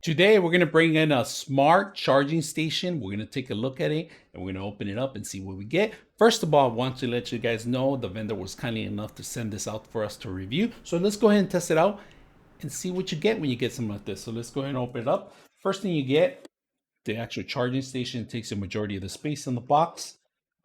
Today, we're going to bring in a smart charging station. We're going to take a look at it and we're going to open it up and see what we get. First of all, I want to let you guys know the vendor was kindly enough to send this out for us to review. So let's go ahead and test it out and see what you get when you get something like this. So let's go ahead and open it up. First thing you get, the actual charging station. Takes a majority of the space in the box.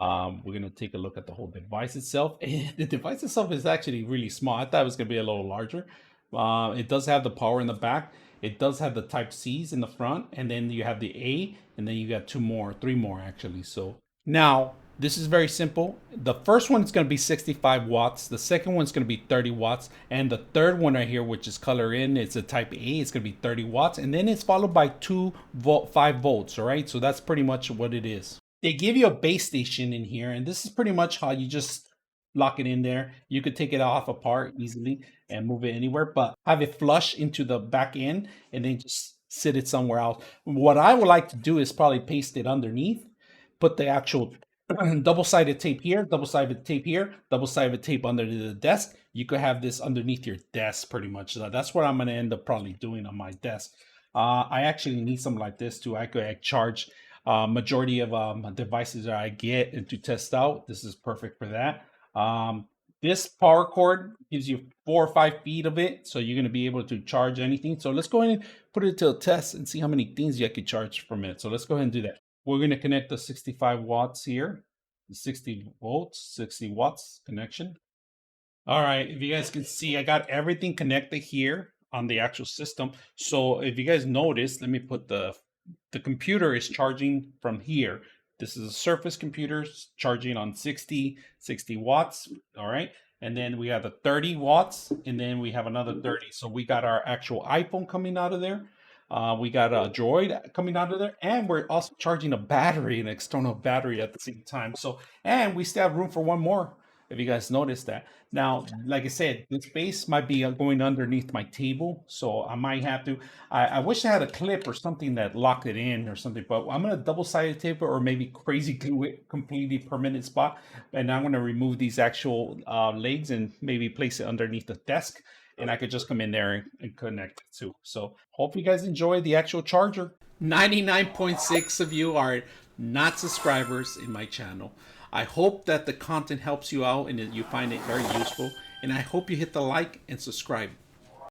We're going to take a look at the whole device itself. The device itself is actually really small. I thought it was going to be a little larger. It does have the power in the back. It does have the type C's in the front, and then you have the A, and then you got three more actually. So now this is very simple. The first one is going to be 65 watts. The second one is going to be 30 watts. And the third one right here, which is color in, it's a type A. It's going to be 30 watts. And then it's followed by 5 volts. All right. So that's pretty much what it is. They give you a base station in here. And this is pretty much how you just lock it in there. You could take it off apart easily and move it anywhere, but have it flush into the back end and then just sit it somewhere else. What I would like to do is probably paste it underneath, put the actual double-sided tape here, double-sided tape here, double-sided tape under the desk. You could have this underneath your desk pretty much. So that's what I'm going to end up probably doing on my desk. I actually need something like this too. I could charge majority of devices that I get and to test out. This is perfect for that. This power cord gives you 4 or 5 feet of it, so you're going to be able to charge anything. So let's go ahead and put it to a test and see how many things you can charge from it. So let's go ahead and do that. We're going to connect the 65 watts here, the 60 volts, 60 watts connection. All right, if you guys can see, I got everything connected here on the actual system. So if you guys notice, let me put the computer is charging from here. This is a Surface computer charging on 60 watts. All right. And then we have the 30 watts and then we have another 30. So we got our actual iPhone coming out of there. We got a Droid coming out of there. And we're also charging a battery, an external battery at the same time. So, and we still have room for one more, if you guys noticed that. Now, like I said, this base might be going underneath my table, so I might have to. I wish I had a clip or something that locked it in or something, but I'm gonna double-sided tape it or maybe crazy glue it completely permanent spot. And I'm gonna remove these actual legs and maybe place it underneath the desk, and I could just come in there and connect it too. So hope you guys enjoy the actual charger. 99.6 of you are not subscribers in my channel. I hope that the content helps you out and that you find it very useful. And I hope you hit the like and subscribe.